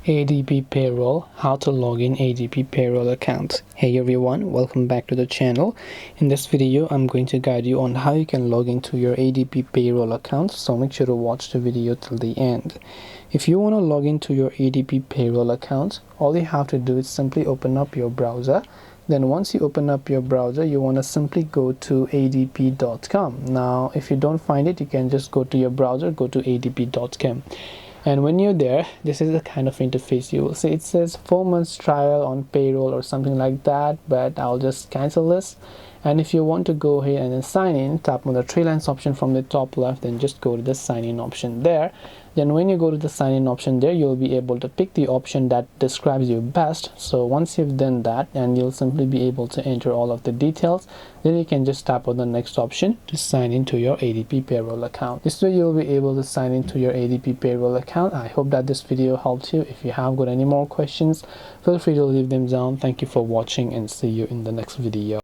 ADP Payroll, how to log in ADP Payroll account. Hey everyone, welcome back to the channel. In this video, I'm going to guide you on how you can log into your ADP Payroll account, so make sure to watch the video till the end. If you want to log into your ADP Payroll account, all you have to do is simply open up your browser. Then once you open up your browser, you want to simply go to adp.com. Now, if you don't find it, you can just go to your browser, go to adp.com. And when you're there, this is the kind of interface you will see. It says 4 months trial on payroll or something like that, but I'll just cancel this. And if you want to go ahead and then sign in, tap on the three lines option from the top left, then just go to the sign in option there. Then when you go to the sign in option there, you'll be able to pick the option that describes you best. So once you've done that, and you'll simply be able to enter all of the details, then you can just tap on the next option to sign into your ADP payroll account. This way you'll be able to sign into your ADP payroll account. I hope that this video helped you. If you have got any more questions, feel free to leave them down. Thank you for watching and see you in the next video.